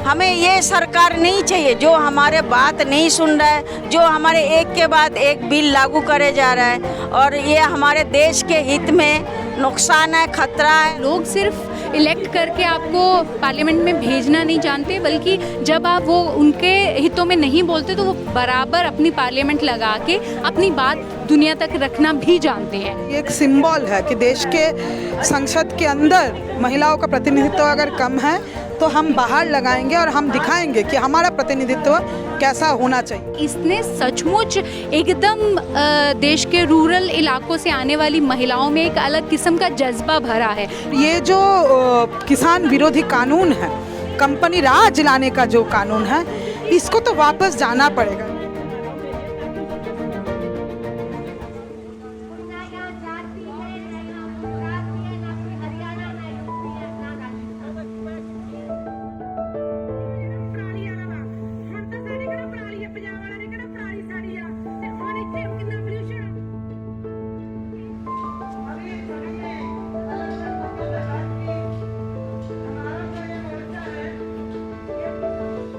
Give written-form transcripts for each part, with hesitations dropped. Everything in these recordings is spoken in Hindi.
हमें ये सरकार नहीं चाहिए जो हमारे बात नहीं सुन रहा है, जो हमारे एक के बाद एक बिल लागू करे जा रहा है और ये हमारे देश के हित में नुकसान है, खतरा है। लोग सिर्फ इलेक्ट करके आपको पार्लियामेंट में भेजना नहीं जानते, बल्कि जब आप वो उनके हितों में नहीं बोलते तो वो बराबर अपनी पार्लियामेंट लगा के अपनी बात दुनिया तक रखना भी जानते हैं। ये एक सिंबल है कि देश के संसद के अंदर महिलाओं का प्रतिनिधित्व अगर कम है तो हम बाहर लगाएंगे और हम दिखाएंगे कि हमारा प्रतिनिधित्व कैसा होना चाहिए। इसने सचमुच एकदम देश के रूरल इलाकों से आने वाली महिलाओं में एक अलग किस्म का जज्बा भरा है। ये जो किसान विरोधी कानून है, कंपनी राज लाने का जो कानून है, इसको तो वापस जाना पड़ेगा।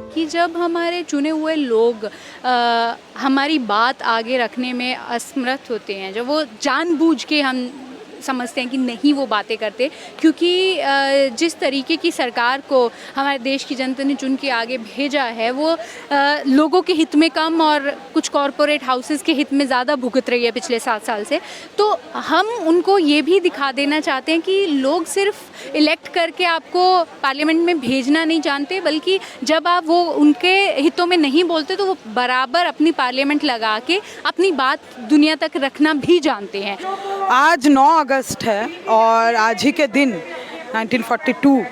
कि जब हमारे चुने हुए लोग हमारी बात आगे रखने में असमर्थ होते हैं, जब वो जानबूझ के हम समझते हैं कि नहीं वो बातें करते, क्योंकि जिस तरीके की सरकार को हमारे देश की जनता ने चुन के आगे भेजा है वो लोगों के हित में कम और कुछ कॉरपोरेट हाउसेस के हित में ज़्यादा भुगत रही है पिछले 7 साल से। तो हम उनको ये भी दिखा देना चाहते हैं कि लोग सिर्फ इलेक्ट करके आपको पार्लियामेंट में भेजना नहीं जानते, बल्कि जब आप वो उनके हितों में नहीं बोलते तो वो बराबर अपनी पार्लियामेंट लगा के अपनी बात दुनिया तक रखना भी जानते हैं। आज 9 अगस्त है और आज ही के दिन 1942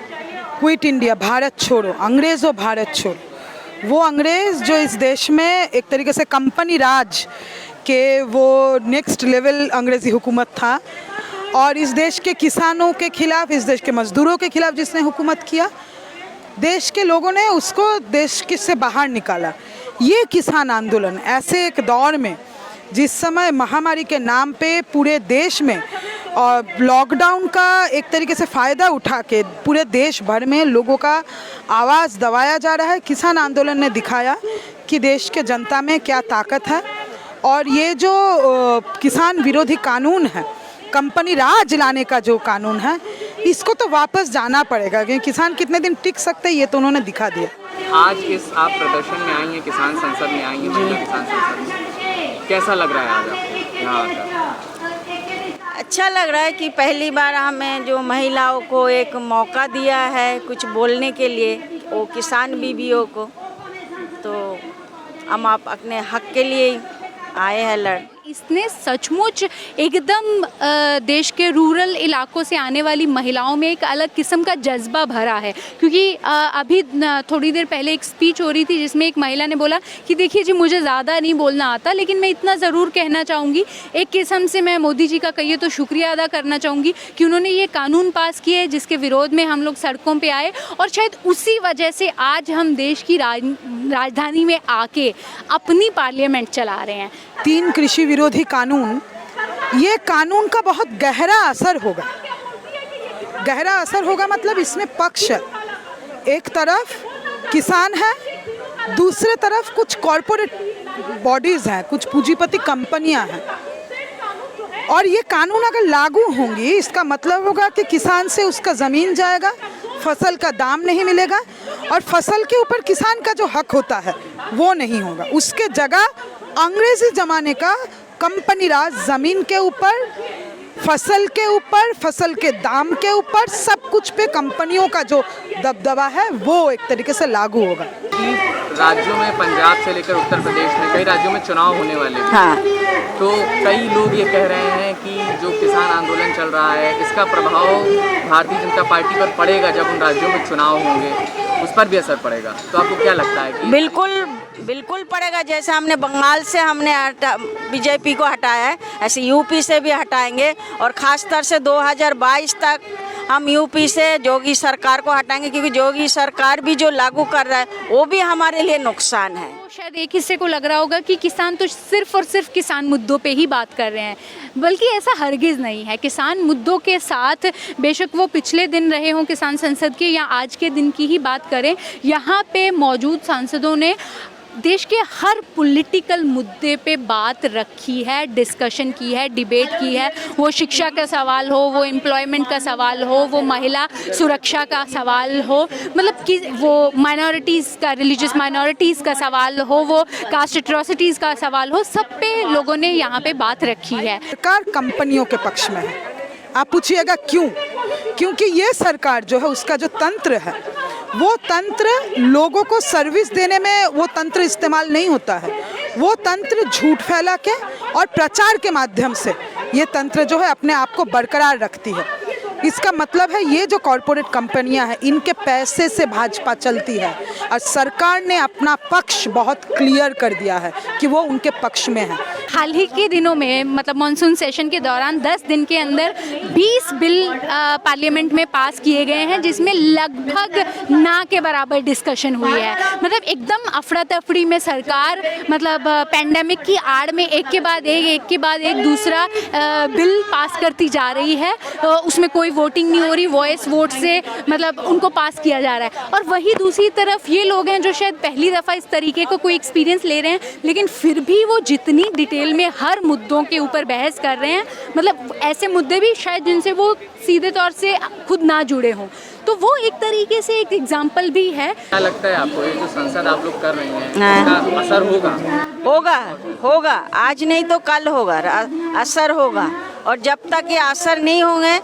क्विट इंडिया, भारत छोड़ो, अंग्रेज़ों भारत छोड़ो, वो अंग्रेज़ जो इस देश में एक तरीके से कंपनी राज के वो नेक्स्ट लेवल अंग्रेज़ी हुकूमत था और इस देश के किसानों के खिलाफ, इस देश के मज़दूरों के खिलाफ जिसने हुकूमत किया, देश के लोगों ने उसको देश से बाहर निकाला। ये किसान आंदोलन ऐसे एक दौर में जिस समय महामारी के नाम पे पूरे देश में और लॉकडाउन का एक तरीके से फ़ायदा उठा के पूरे देश भर में लोगों का आवाज़ दबाया जा रहा है, किसान आंदोलन ने दिखाया कि देश के जनता में क्या ताकत है। और ये जो किसान विरोधी कानून है, कंपनी राज लाने का जो कानून है, इसको तो वापस जाना पड़ेगा, क्योंकि किसान कितने दिन टिक सकते हैं ये तो उन्होंने दिखा दिया। आज इस आप प्रदर्शन में आई हैं, किसान संसद में आई हैं, महिला किसान संसद में, कैसा लग रहा है आज आपको यहाँ आकर? अच्छा लग रहा है कि पहली बार हमें जो महिलाओं को एक मौका दिया है कुछ बोलने के लिए, वो किसान बीवियों को, तो हम आप अपने हक के लिए आए हैं लड़। इसने सचमुच एकदम देश के रूरल इलाकों से आने वाली महिलाओं में एक अलग किस्म का जज्बा भरा है, क्योंकि अभी थोड़ी देर पहले एक स्पीच हो रही थी जिसमें एक महिला ने बोला कि देखिए जी, मुझे ज़्यादा नहीं बोलना आता, लेकिन मैं इतना ज़रूर कहना चाहूँगी, एक किस्म से मैं मोदी जी का कहिए तो शुक्रिया अदा करना चाहूँगी कि उन्होंने ये कानून पास किए जिसके विरोध में हम लोग सड़कों पर आए, और शायद उसी वजह से आज हम देश की राजधानी में आके अपनी पार्लियामेंट चला रहे हैं। 3 कृषि विरोधी कानून, ये कानून का बहुत गहरा असर होगा। गहरा असर होगा मतलब इसमें पक्ष, एक तरफ किसान है, दूसरे तरफ कुछ कॉरपोरेट बॉडीज़ हैं, कुछ पूंजीपति कंपनियां हैं। और ये कानून अगर लागू होंगी, इसका मतलब होगा कि किसान से उसका ज़मीन जाएगा, फसल का दाम नहीं मिलेगा और फसल के ऊपर किसान का जो हक होता है वो नहीं होगा। उसके जगह अंग्रेज़ी ज़माने का कंपनी राज ज़मीन के ऊपर, फसल के ऊपर, फसल के दाम के ऊपर, सब कुछ पे कंपनियों का जो दबदबा है वो एक तरीके से लागू होगा। राज्यों में, पंजाब से लेकर उत्तर प्रदेश में कई राज्यों में चुनाव होने वाले हैं। हाँ। तो कई लोग ये कह रहे हैं कि जो किसान आंदोलन चल रहा है इसका प्रभाव भारतीय जनता पार्टी पर पड़ेगा, जब उन राज्यों में चुनाव होंगे उस पर भी असर पड़ेगा। तो आपको क्या लगता है कि बिल्कुल पड़ेगा। जैसे हमने बंगाल से हमने बीजेपी को हटाया है, ऐसे यूपी से भी हटाएंगे और ख़ास तौर से 2022 तक हम यूपी से योगी सरकार को हटाएंगे, क्योंकि योगी सरकार भी जो लागू कर रहा है वो भी हमारे लिए नुकसान है। शायद एक हिस्से को लग रहा होगा कि किसान तो सिर्फ और सिर्फ किसान मुद्दों पे ही बात कर रहे हैं, बल्कि ऐसा हरगिज़ नहीं है। किसान मुद्दों के साथ बेशक वो पिछले दिन रहे हों किसान संसद के या आज के दिन की ही बात करें, यहाँ पे मौजूद सांसदों ने देश के हर पॉलिटिकल मुद्दे पे बात रखी है, डिस्कशन की है, डिबेट की है। वो शिक्षा का सवाल हो, वो एम्प्लॉयमेंट का सवाल हो, वो महिला सुरक्षा का सवाल हो, मतलब कि वो माइनॉरिटीज़ का, रिलीजियस माइनॉरिटीज़ का सवाल हो, वो कास्ट एट्रोसिटीज़ का सवाल हो, सब पे लोगों ने यहाँ पे बात रखी है। सरकार कंपनियों के पक्ष में है। आप पूछिएगा क्यों? क्योंकि ये सरकार जो है उसका जो तंत्र है वो तंत्र लोगों को सर्विस देने में वो तंत्र इस्तेमाल नहीं होता है। वो तंत्र झूठ फैला के और प्रचार के माध्यम से ये तंत्र जो है अपने आप को बरकरार रखती है। इसका मतलब है ये जो कॉरपोरेट कंपनियां हैं इनके पैसे से भाजपा चलती है और सरकार ने अपना पक्ष बहुत क्लियर कर दिया है कि वो उनके पक्ष में है। हाल ही के दिनों में मतलब मानसून सेशन के दौरान 10 दिन के अंदर 20 बिल पार्लियामेंट में पास किए गए हैं, जिसमें लगभग ना के बराबर डिस्कशन हुई है। मतलब एकदम अफरा तफरी में सरकार मतलब पैंडेमिक की आड़ में एक के बाद एक दूसरा बिल पास करती जा रही है। उसमें कोई वोटिंग नहीं हो रही, वॉइस वोट से मतलब उनको पास किया जा रहा है। और वही दूसरी तरफ ये लोग हैं जो शायद पहली दफ़ा इस तरीके को कोई एक्सपीरियंस ले रहे हैं, लेकिन फिर भी वो जितनी डिटेल में हर मुद्दों के ऊपर बहस कर रहे हैं, मतलब ऐसे मुद्दे भी शायद जिनसे वो सीधे तौर से खुद ना जुड़े हों, तो वो एक तरीके से एक एग्जाम्पल भी है। क्या लगता है आपको ये जो संसद आप लोग कर रहे हैं इसका असर होगा आज नहीं तो कल होगा, असर होगा। और जब तक ये असर नहीं होंगे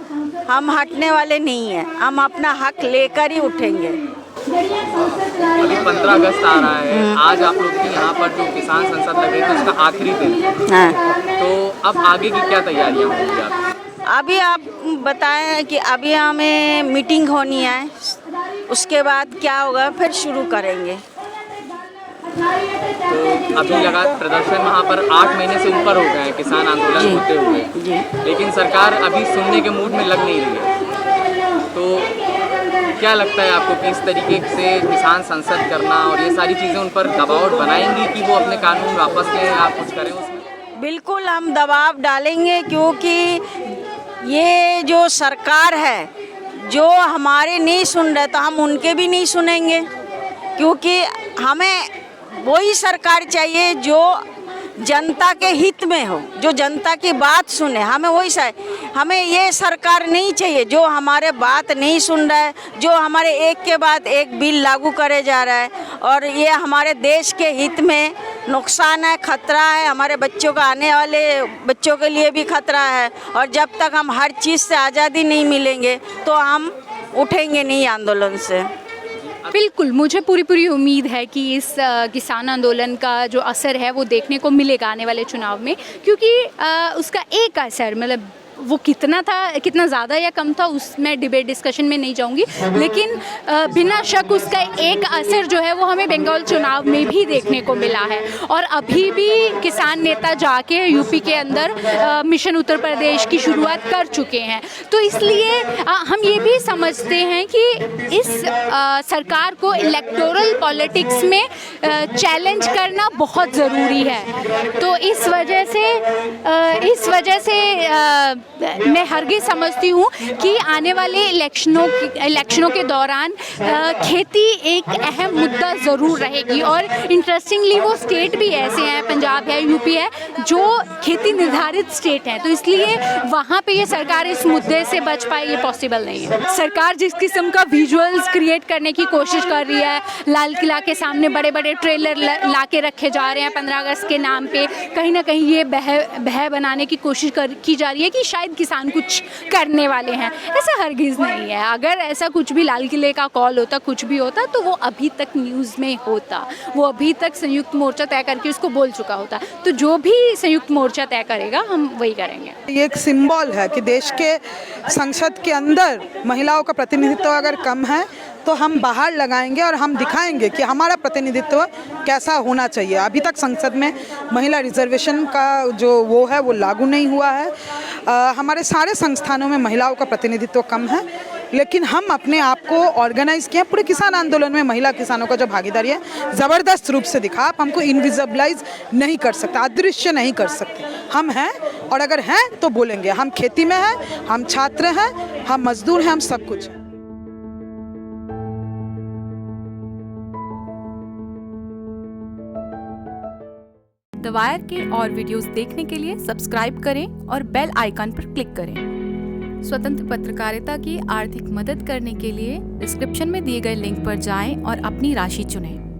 हम हटने वाले नहीं हैं, हम अपना हक लेकर ही उठेंगे। अभी 15 अगस्त आ रहा है, आज आप लोग की यहाँ पर जो किसान संसद लगे तो उसका आखिरी दिन है, तो अब आगे की क्या तैयारियाँ होंगी आपकी? अभी आप बताएं कि अभी हमें मीटिंग होनी है, उसके बाद क्या होगा फिर शुरू करेंगे। तो अभी लगा प्रदर्शन वहाँ पर 8 महीने से ऊपर हो गए हैं किसान आंदोलन होते हुए, लेकिन सरकार अभी सुनने के मूड में लग नहीं रही है। तो क्या लगता है आपको कि इस तरीके से किसान संसद करना और ये सारी चीज़ें उन पर दबाव बनाएंगी कि वो अपने कानून वापस लें, आप कुछ करें उसमें? बिल्कुल हम दबाव डालेंगे, क्योंकि ये जो सरकार है जो हमारे नहीं सुन रहे तो हम उनके भी नहीं सुनेंगे, क्योंकि हमें वही सरकार चाहिए जो जनता के हित में हो, जो जनता की बात सुने। हमें ये सरकार नहीं चाहिए जो हमारे बात नहीं सुन रहा है, जो हमारे एक के बाद एक बिल लागू करे जा रहा है, और ये हमारे देश के हित में नुकसान है, खतरा है, हमारे बच्चों का, आने वाले बच्चों के लिए भी खतरा है। और जब तक हम हर चीज़ से आज़ादी नहीं मिलेंगे तो हम उठेंगे नहीं आंदोलन से। बिल्कुल, मुझे पूरी उम्मीद है कि इस किसान आंदोलन का जो असर है वो देखने को मिलेगा आने वाले चुनाव में, क्योंकि उसका एक असर मतलब वो कितना ज़्यादा या कम था उसमें डिबेट डिस्कशन में नहीं जाऊंगी, लेकिन बिना शक उसका एक असर जो है वो हमें बंगाल चुनाव में भी देखने को मिला है। और अभी भी किसान नेता जाके यूपी के अंदर मिशन उत्तर प्रदेश की शुरुआत कर चुके हैं। तो इसलिए हम ये भी समझते हैं कि इस सरकार को इलेक्टोरल पॉलिटिक्स में चैलेंज करना बहुत ज़रूरी है। तो इस वजह से मैं हरगिज़ समझती हूँ कि आने वाले इलेक्शनों के दौरान खेती एक अहम मुद्दा ज़रूर रहेगी। और इंटरेस्टिंगली वो स्टेट भी ऐसे हैं, पंजाब है, यूपी है, जो खेती निर्धारित स्टेट हैं, तो इसलिए वहाँ पे ये सरकार इस मुद्दे से बच पाए ये पॉसिबल नहीं है। सरकार जिस किस्म का विजुअल्स क्रिएट करने की कोशिश कर रही है, लाल किला के सामने बड़े बड़े ट्रेलर ला के रखे जा रहे हैं 15 अगस्त के नाम पे, कहीं ना कहीं ये बह बनाने की कोशिश की जा रही है कि शायद किसान कुछ करने वाले हैं। ऐसा हरगिज़ नहीं है। अगर ऐसा कुछ भी लाल किले का कॉल होता, कुछ भी होता, तो वो अभी तक न्यूज़ में होता, वो अभी तक संयुक्त मोर्चा तय करके उसको बोल चुका होता। तो जो भी संयुक्त मोर्चा तय करेगा हम वही करेंगे। ये एक सिंबल है कि देश के संसद के अंदर महिलाओं का प्रतिनिधित्व अगर कम है तो हम बाहर लगाएंगे और हम दिखाएंगे कि हमारा प्रतिनिधित्व कैसा होना चाहिए। अभी तक संसद में महिला रिजर्वेशन का जो वो है वो लागू नहीं हुआ है। हमारे सारे संस्थानों में महिलाओं का प्रतिनिधित्व कम है। लेकिन हम अपने आप को ऑर्गेनाइज किया। पूरे किसान आंदोलन में महिला किसानों का जो भागीदारी है ज़बरदस्त रूप से दिखा। आप हमको इनविजिबलाइज नहीं कर सकते, अदृश्य नहीं कर सकते। हम हैं, और अगर हैं तो बोलेंगे। हम खेती में हैं, हम छात्र हैं, हम मजदूर हैं, हम सब कुछ हैं। द वायर के और वीडियोस देखने के लिए सब्सक्राइब करें और बेल आइकन पर क्लिक करें। स्वतंत्र पत्रकारिता की आर्थिक मदद करने के लिए डिस्क्रिप्शन में दिए गए लिंक पर जाएं और अपनी राशि चुनें।